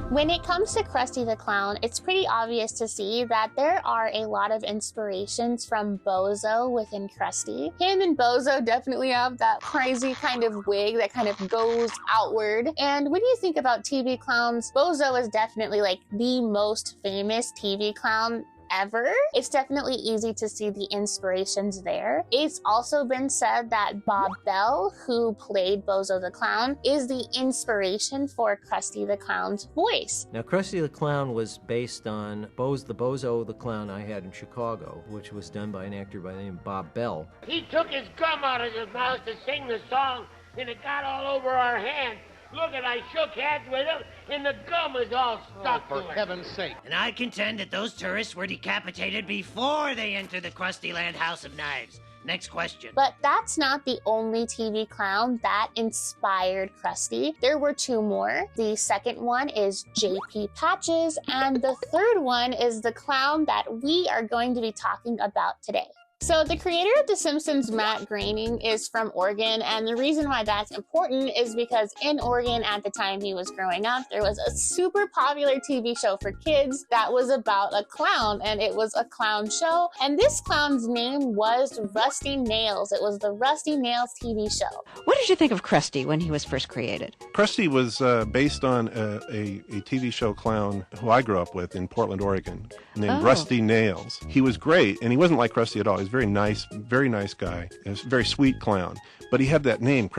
When it comes to Krusty the Clown, it's pretty obvious to see that there are a lot of inspirations from Bozo within Krusty. Him and Bozo definitely have that crazy kind of wig that kind of goes outward. And when you think about TV clowns, Bozo is definitely like the most famous TV clown ever. It's definitely easy to see the inspirations there. It's also been said that Bob Bell, who played Bozo the Clown, is the inspiration for Krusty the Clown's voice. Now, Krusty the Clown was based on the Bozo the Clown I had in Chicago, which was done by an actor by the name of Bob Bell. He took his gum out of his mouth to sing the song, and it got all over our hands. Look, and I shook hands with him, and the gum is all stuck to it. For heaven's sake. And I contend that those tourists were decapitated before they entered the Krusty Land House of Knives. Next question. But that's not the only TV clown that inspired Krusty. There were two more. The second one is J.P. Patches, and the third one is the clown that we are going to be talking about today. So the creator of The Simpsons, Matt Groening, is from Oregon, and the reason why that's important is because in Oregon at the time he was growing up, there was a super popular TV show for kids that was about a clown, and it was a clown show, and this clown's name was Rusty Nails. It was the Rusty Nails TV show. What did you think of Krusty when he was first created? Krusty was based on a TV show clown who I grew up with in Portland, Oregon, named Rusty Nails. He was great, and he wasn't like Krusty at all. He's very nice guy. He was a very sweet clown. But he had that name,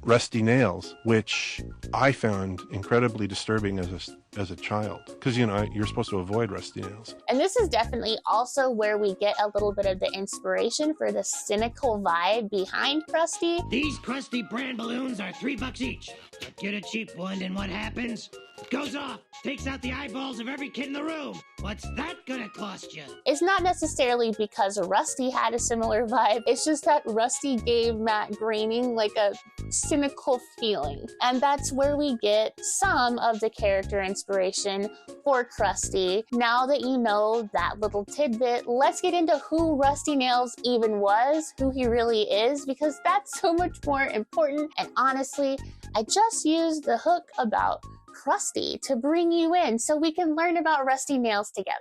Rusty Nails, which I found incredibly disturbing as a child. Because, you know, you're supposed to avoid rusty nails. And this is definitely also where we get a little bit of the inspiration for the cynical vibe behind Krusty. These Krusty brand balloons are $3 each. But get a cheap one, and what happens? It goes off, takes out the eyeballs of every kid in the room. What's that gonna cost you? It's not necessarily because Rusty had a similar vibe. It's just that Rusty gave Matt Groening like a cynical feeling. And that's where we get some of the character inspiration for Krusty. Now that you know that little tidbit, let's get into who Rusty Nails even was, who he really is, because that's so much more important. And honestly, I just used the hook about Krusty to bring you in so we can learn about Rusty Nails together.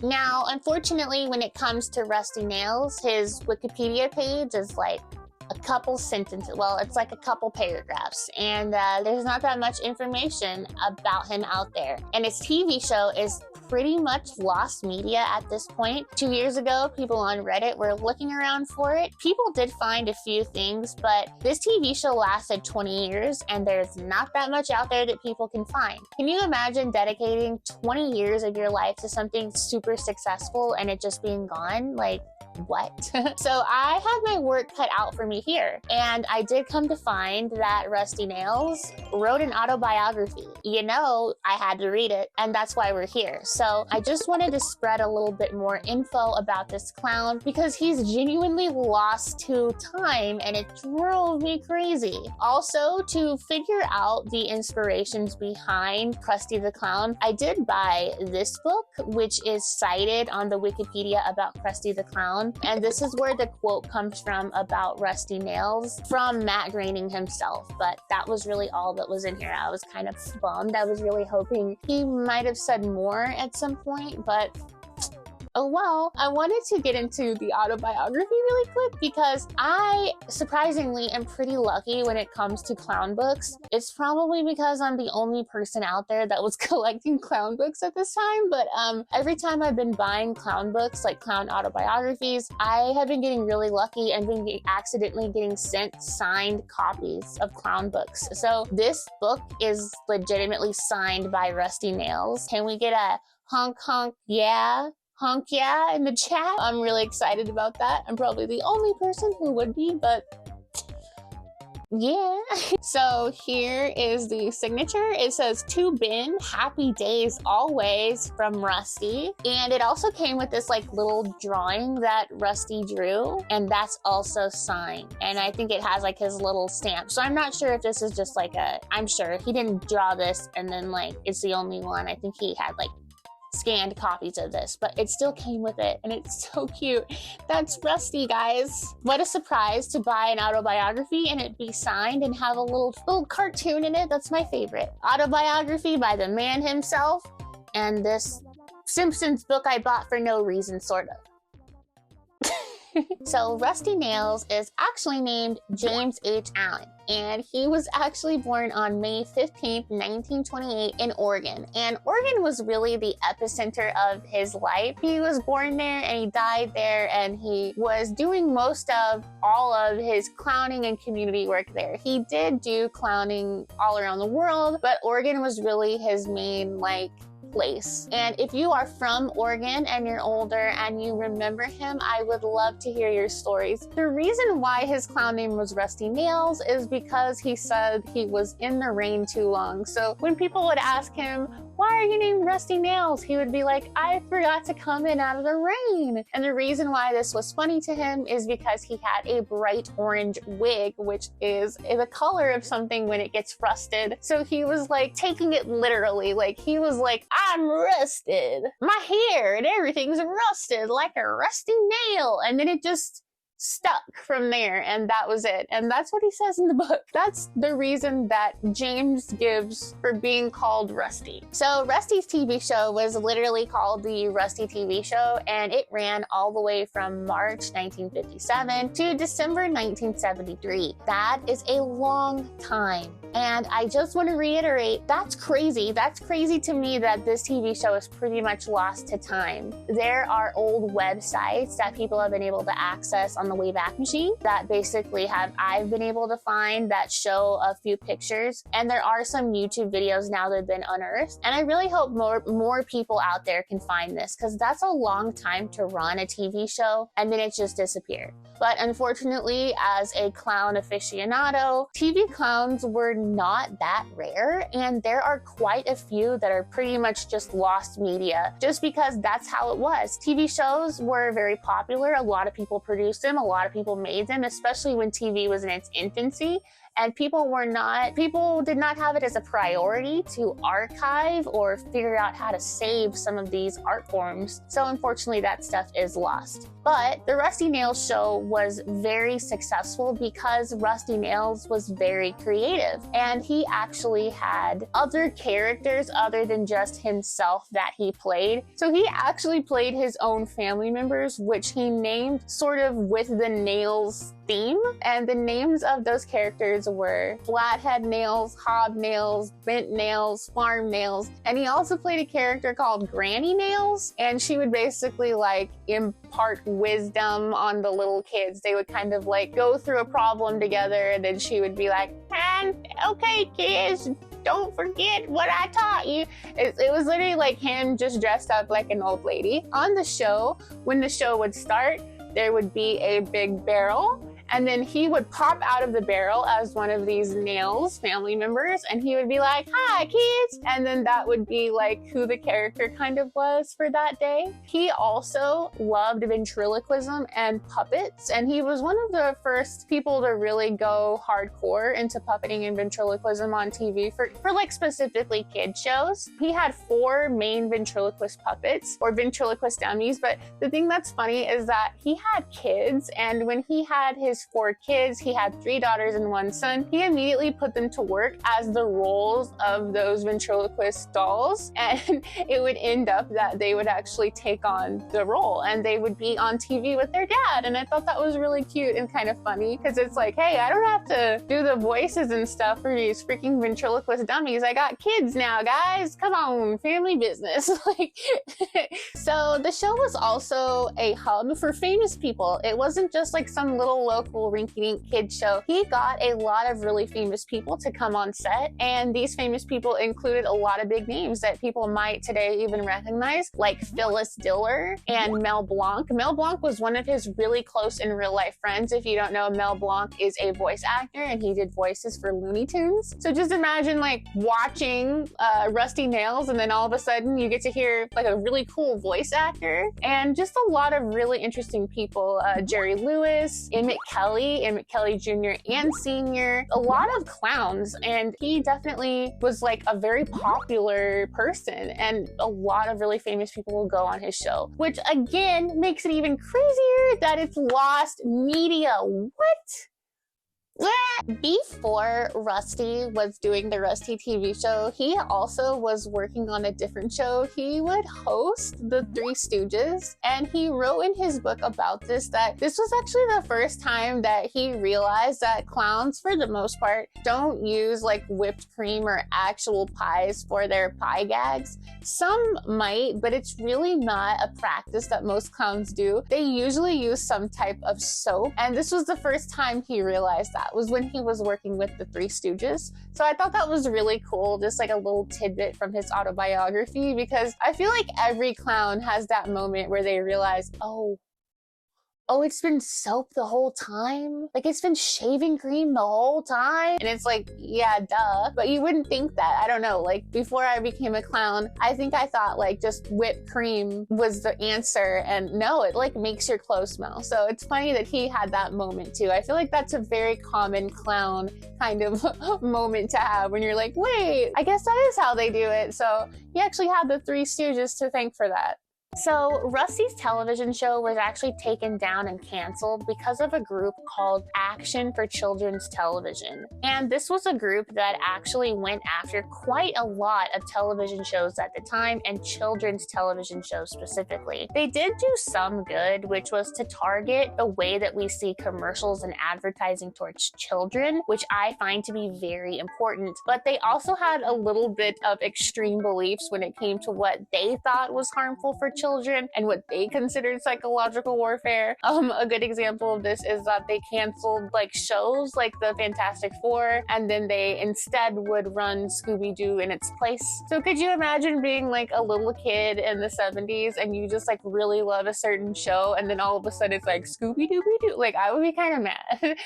Now, unfortunately, when it comes to Rusty Nails, his Wikipedia page is like a couple sentences. Well, it's like a couple paragraphs, and there's not that much information about him out there. And his TV show is pretty much lost media at this point. 2 years ago, people on Reddit were looking around for it. People did find a few things, but this TV show lasted 20 years, and there's not that much out there that people can find. Can you imagine dedicating 20 years of your life to something super successful and it just being gone? Like, what? So I have my work cut out for me here, and I did come to find that Rusty Nails wrote an autobiography. You know, I had to read it, and that's why we're here. So I just wanted to spread a little bit more info about this clown because he's genuinely lost to time, and it drove me crazy. Also, to figure out the inspirations behind Krusty the Clown, I did buy this book, which is cited on the Wikipedia about Krusty the Clown. And this is where the quote comes from about Rusty Nails from Matt Groening himself. But that was really all that was in here. I was kind of bummed. I was really hoping he might have said more at some point, but oh well. I wanted to get into the autobiography really quick because I surprisingly am pretty lucky when it comes to clown books. It's probably because I'm the only person out there that was collecting clown books at this time, but every time I've been buying clown books, like clown autobiographies, I have been getting really lucky and been accidentally getting sent signed copies of clown books. So this book is legitimately signed by Rusty Nails. Can we get a honk honk yeah? Honk yeah in the chat. I'm really excited about that. I'm probably the only person who would be, but yeah. So here is the signature. It says, "To Ben, happy days always," from Rusty. And it also came with this like little drawing that Rusty drew, and that's also signed. And I think it has like his little stamp. So I'm not sure if this is just like I'm sure he didn't draw this and then like it's the only one. I think he had like scanned copies of this, but it still came with it, and it's so cute. That's Rusty, guys. What a surprise to buy an autobiography and it be signed and have a little cartoon in it. That's my favorite. Autobiography by the man himself, and this Simpsons book I bought for no reason, sort of. So Rusty Nails is actually named James H. Allen, and he was actually born on May 15th, 1928 in Oregon. And Oregon was really the epicenter of his life. He was born there and he died there, and he was doing most of all of his clowning and community work there. He did do clowning all around the world, but Oregon was really his main, place. And if you are from Oregon and you're older and you remember him, I would love to hear your stories. The reason why his clown name was Rusty Nails is because he said he was in the rain too long. So when people would ask him, why are you named Rusty Nails? He would be like, I forgot to come in out of the rain. And the reason why this was funny to him is because he had a bright orange wig, which is the color of something when it gets rusted. So he was taking it literally. He was like, I'm rusted. My hair and everything's rusted like a rusty nail. And then it just stuck from there, and that was it. And that's what he says in the book. That's the reason that James gives for being called Rusty. So Rusty's TV show was literally called the Rusty TV Show, and it ran all the way from March 1957 to December 1973. That is a long time. And I just want to reiterate, that's crazy. That's crazy to me that this TV show is pretty much lost to time. There are old websites that people have been able to access on the Wayback Machine that basically I've been able to find that show a few pictures. And there are some YouTube videos now that have been unearthed. And I really hope more people out there can find this, because that's a long time to run a TV show and then it just disappeared. But unfortunately, as a clown aficionado, TV clowns were not that rare, and there are quite a few that are pretty much just lost media, just because that's how it was. TV shows were very popular. A lot of people produced them, a lot of people made them, especially when TV was in its infancy. And people did not have it as a priority to archive or figure out how to save some of these art forms. So unfortunately, that stuff is lost. But the Rusty Nails show was very successful because Rusty Nails was very creative. And he actually had other characters other than just himself that he played. So he actually played his own family members, which he named sort of with the Nails theme. And the names of those characters were Flathead Nails, Hob Nails, Bent Nails, Farm Nails. And he also played a character called Granny Nails. And she would basically impart wisdom on the little kids. They would kind of go through a problem together, and then she would be like, okay kids, don't forget what I taught you. It was literally him just dressed up like an old lady. On the show, when the show would start, there would be a big barrel, and then he would pop out of the barrel as one of these Nails family members, and he would be like, hi kids, and then that would be who the character kind of was for that day. He also loved ventriloquism and puppets, and he was one of the first people to really go hardcore into puppeting and ventriloquism on TV for specifically kid shows. He had 4 main ventriloquist puppets, or ventriloquist dummies, but the thing that's funny is that he had kids, and when he had his 4 kids, he had 3 daughters and 1 son. He immediately put them to work as the roles of those ventriloquist dolls, and it would end up that they would actually take on the role and they would be on TV with their dad. And I thought that was really cute and kind of funny, because it's hey, I don't have to do the voices and stuff for these freaking ventriloquist dummies. I got kids now, guys. Come on, family business. So the show was also a hub for famous people. It wasn't just some little local rinky-dink kid show. He got a lot of really famous people to come on set, and these famous people included a lot of big names that people might today even recognize, like Phyllis Diller and Mel Blanc. Mel Blanc was one of his really close in real life friends. If you don't know, Mel Blanc is a voice actor, and he did voices for Looney Tunes. So just imagine watching Rusty Nails, and then all of a sudden you get to hear a really cool voice actor, and just a lot of really interesting people. Jerry Lewis, Emmett Kelly, Kelly and McKelly Jr. and Sr., a lot of clowns, and he definitely was like a very popular person, and a lot of really famous people will go on his show, which again makes it even crazier that it's lost media. What? Before Rusty was doing the Rusty TV show, he also was working on a different show. He would host the Three Stooges, and he wrote in his book about this that this was actually the first time that he realized that clowns, for the most part, don't use like whipped cream or actual pies for their pie gags. Some might, but it's really not a practice that most clowns do. They usually use some type of soap, and this was the first time he realized that was when he was working with the Three Stooges. So I thought that was really cool, just like a little tidbit from his autobiography, because I feel like every clown has that moment where they realize, oh, it's been soap the whole time? Like, it's been shaving cream the whole time? And it's like, yeah, duh. But you wouldn't think that. I don't know. Like, before I became a clown, I think I thought, like, just whipped cream was the answer. And no, it, like, makes your clothes smell. So it's funny that he had that moment, too. I feel like that's a very common clown kind of moment to have when you're like, wait, I guess that is how they do it. So he actually had the Three Stooges to thank for that. So Rusty's television show was actually taken down and canceled because of a group called Action for Children's Television. And this was a group that actually went after quite a lot of television shows at the time, and children's television shows specifically. They did do some good, which was to target the way that we see commercials and advertising towards children, which I find to be very important. But they also had a little bit of extreme beliefs when it came to what they thought was harmful for children and what they considered psychological warfare. A good example of this is that they canceled like shows like the Fantastic Four, and then they instead would run Scooby-Doo in its place. So could you imagine being like a little kid in the 70s and you just like really love a certain show, and then all of a sudden it's like Scooby-Doo? Like, I would be kind of mad.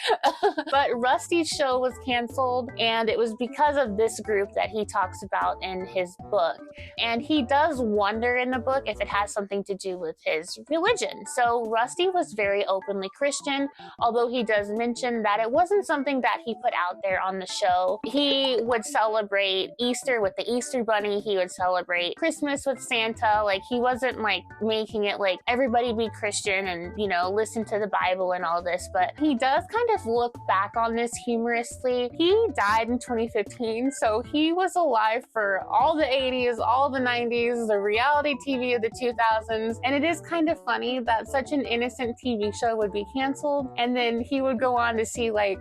But Rusty's show was canceled, and it was because of this group that he talks about in his book. And he does wonder in the book if it has something to do with his religion. So Rusty was very openly Christian, although he does mention that it wasn't something that he put out there on the show. He would celebrate Easter with the Easter Bunny. He would celebrate Christmas with Santa. Like, he wasn't like making it like everybody be Christian and, you know, listen to the Bible and all this, but he does kind of look back on this humorously. He died in 2015, so he was alive for all the 80s, all the 90s, the reality TV of the 2000s, and it is kind of funny that such an innocent TV show would be canceled, and then he would go on to see like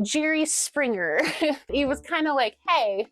Jerry Springer. He was kind of like, hey,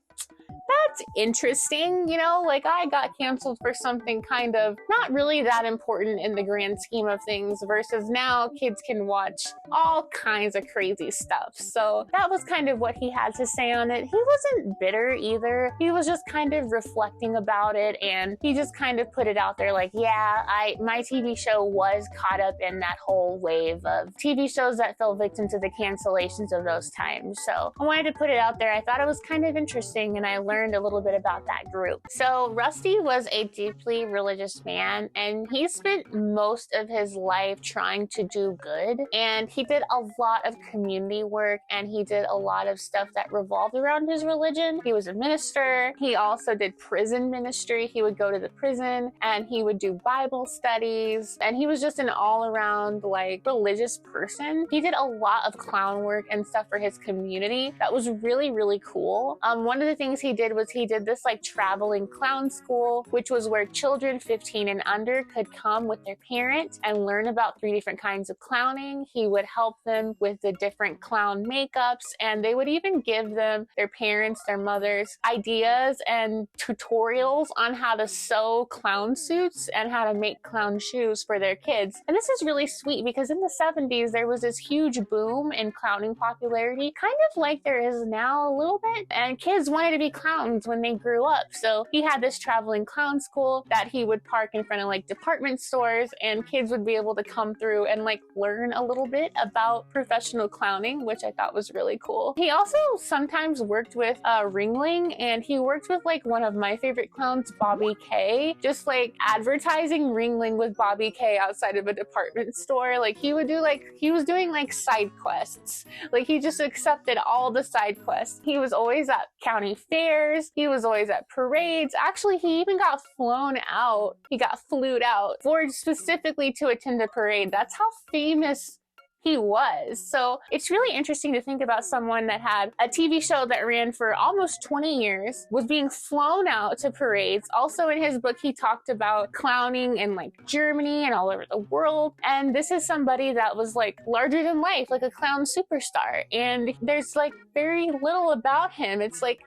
that's interesting, you know, like I got canceled for something kind of not really that important in the grand scheme of things, versus now kids can watch all kinds of crazy stuff. So that was kind of what he had to say on it. He wasn't bitter either. He was just kind of reflecting about it, and he just kind of put it out there like, yeah, my TV show was caught up in that whole wave of TV shows that fell victim to the cancellations of those times. So I wanted to put it out there. I thought it was kind of interesting, and I learned a little bit about that group. So Rusty was a deeply religious man, and he spent most of his life trying to do good, and he did a lot of community work, and he did a lot of stuff that revolved around his religion. He was a minister. He also did prison ministry. He would go to the prison and he would do Bible studies, and he was just an all-around like religious person. He did a lot of clown work and stuff for his community that was really, really cool. One of the things he did was he did this like traveling clown school, which was where children 15 and under could come with their parents and learn about 3 different kinds of clowning. He would help them with the different clown makeups, and they would even give them, their parents, their mothers, ideas and tutorials on how to sew clown suits and how to make clown shoes for their kids. And this is really sweet because in the 70s there was this huge boom in clowning popularity, kind of like there is now a little bit, and kids wanted to be clowns. clowns when they grew up. So he had this traveling clown school that he would park in front of like department stores, and kids would be able to come through and like learn a little bit about professional clowning, which I thought was really cool. He also sometimes worked with Ringling, and he worked with like one of my favorite clowns, Bobby K, just like advertising Ringling with Bobby K outside of a department store. Like he would do like, he was doing like side quests. Like he just accepted all the side quests. He was always at county fairs. He was always at parades. Actually, he even got flown out. He got flued out for specifically to attend a parade. That's how famous he was. So it's really interesting to think about someone that had a TV show that ran for almost 20 years, was being flown out to parades. Also in his book, he talked about clowning in like Germany and all over the world. And this is somebody that was like larger than life, like a clown superstar. And there's like very little about him. It's like,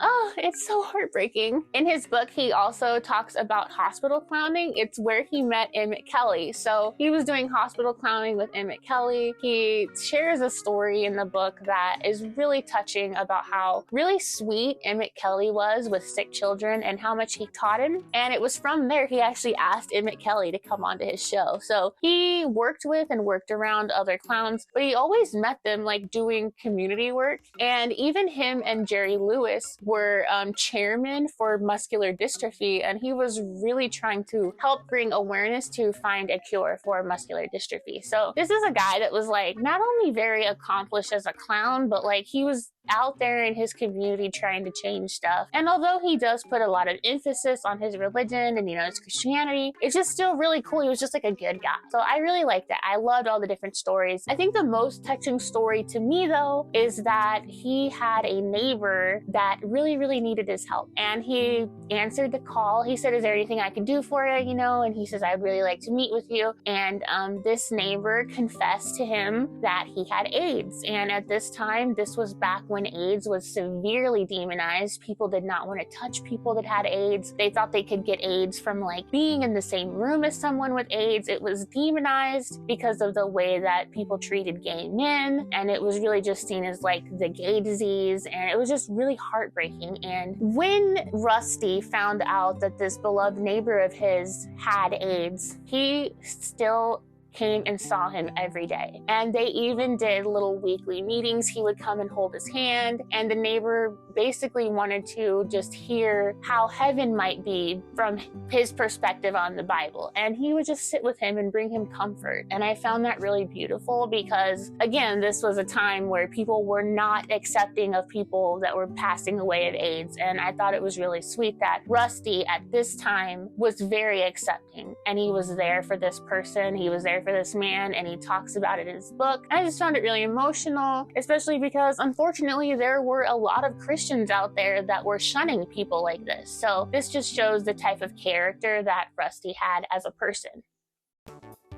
oh, it's so heartbreaking. In his book, he also talks about hospital clowning. It's where he met Emmett Kelly. So he was doing hospital clowning with Emmett Kelly. He shares a story in the book that is really touching about how really sweet Emmett Kelly was with sick children and how much he taught him. And it was from there he actually asked Emmett Kelly to come onto his show. So he worked with and worked around other clowns, but he always met them like doing community work. And even him and Jerry Lewis were chairman for muscular dystrophy, and he was really trying to help bring awareness to find a cure for muscular dystrophy. So this is a guy that was like not only very accomplished as a clown, but like he was out there in his community trying to change stuff. And although he does put a lot of emphasis on his religion and, you know, his Christianity, it's just still really cool. He was just like a good guy. So I really liked it. I loved all the different stories. I think the most touching story to me, though, is that he had a neighbor that really, really needed his help. And he answered the call. He said, "Is there anything I can do for you?" You know, and he says, "I'd really like to meet with you." And this neighbor confessed to him that he had AIDS. And at this time, this was back when AIDS was severely demonized. People did not want to touch people that had AIDS. They thought they could get AIDS from like being in the same room as someone with AIDS. It was demonized because of the way that people treated gay men, and it was really just seen as like the gay disease, and it was just really heartbreaking. And when Rusty found out that this beloved neighbor of his had AIDS, he still came and saw him every day. And they even did little weekly meetings. He would come and hold his hand, and the neighbor basically wanted to just hear how heaven might be from his perspective on the Bible. And he would just sit with him and bring him comfort. And I found that really beautiful because, again, this was a time where people were not accepting of people that were passing away of AIDS. And I thought it was really sweet that Rusty at this time was very accepting, and he was there for this person. He was there for this man, and he talks about it in his book. I just found it really emotional, especially because unfortunately there were a lot of Christians out there that were shunning people like this. So this just shows the type of character that Rusty had as a person.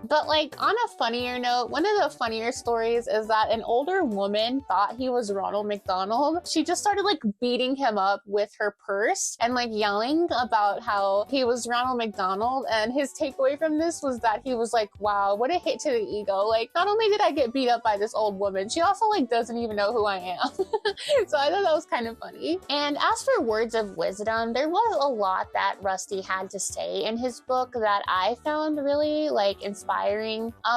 But like on a funnier note, one of the funnier stories is that an older woman thought he was Ronald McDonald. She just started like beating him up with her purse and like yelling about how he was Ronald McDonald. And his takeaway from this was that he was like, wow, what a hit to the ego. Like, not only did I get beat up by this old woman, she also like doesn't even know who I am. So I thought that was kind of funny. And as for words of wisdom, there was a lot that Rusty had to say in his book that I found really like inspiring.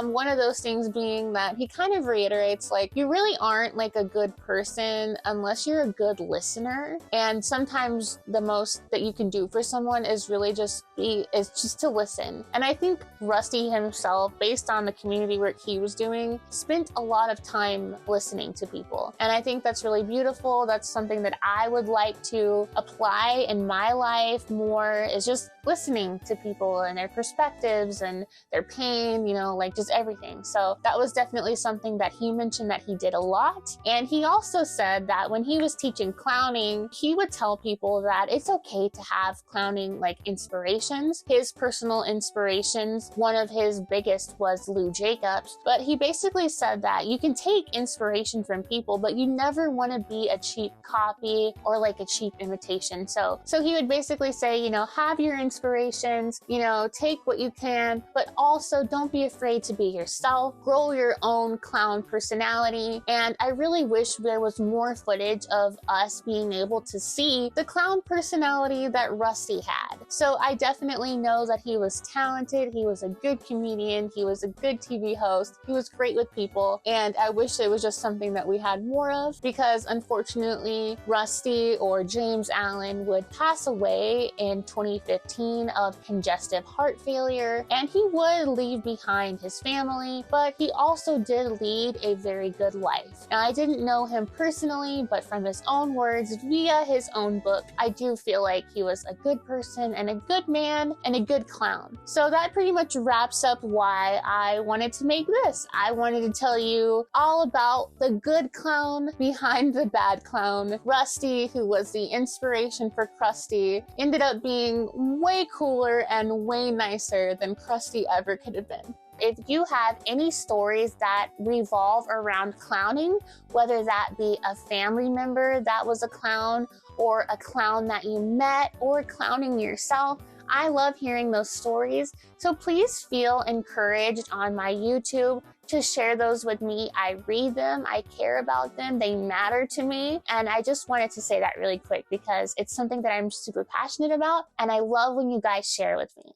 One of those things being that he kind of reiterates like you really aren't like a good person unless you're a good listener, and sometimes the most that you can do for someone is really just to listen. And I think Rusty himself, based on the community work he was doing, spent a lot of time listening to people, and I think that's really beautiful. That's something that I would like to apply in my life more, is just listening to people and their perspectives and their pain, you know, like just everything. So that was definitely something that he mentioned that he did a lot. And he also said that when he was teaching clowning, he would tell people that it's okay to have clowning like inspirations. His personal inspirations, one of his biggest was Lou Jacobs, but he basically said that you can take inspiration from people, but you never want to be a cheap copy or like a cheap imitation. So he would basically say, you know, have your inspirations, you know, take what you can, but also don't be afraid to be yourself, grow your own clown personality, and I really wish there was more footage of us being able to see the clown personality that Rusty had. So I definitely know that he was talented, he was a good comedian, he was a good TV host, he was great with people, and I wish it was just something that we had more of, because unfortunately Rusty, or James Allen, would pass away in 2015 of congestive heart failure, and he would leave behind his family, but he also did lead a very good life. Now, I didn't know him personally, but from his own words via his own book, I do feel like he was a good person and a good man and a good clown. So that pretty much wraps up why I wanted to make this. I wanted to tell you all about the good clown behind the bad clown. Rusty, who was the inspiration for Krusty, ended up being way cooler and way nicer than Krusty ever could have been. If you have any stories that revolve around clowning, whether that be a family member that was a clown, or a clown that you met, or clowning yourself, I love hearing those stories. So please feel encouraged on my YouTube to share those with me. I read them, I care about them, they matter to me. And I just wanted to say that really quick because it's something that I'm super passionate about, and I love when you guys share with me.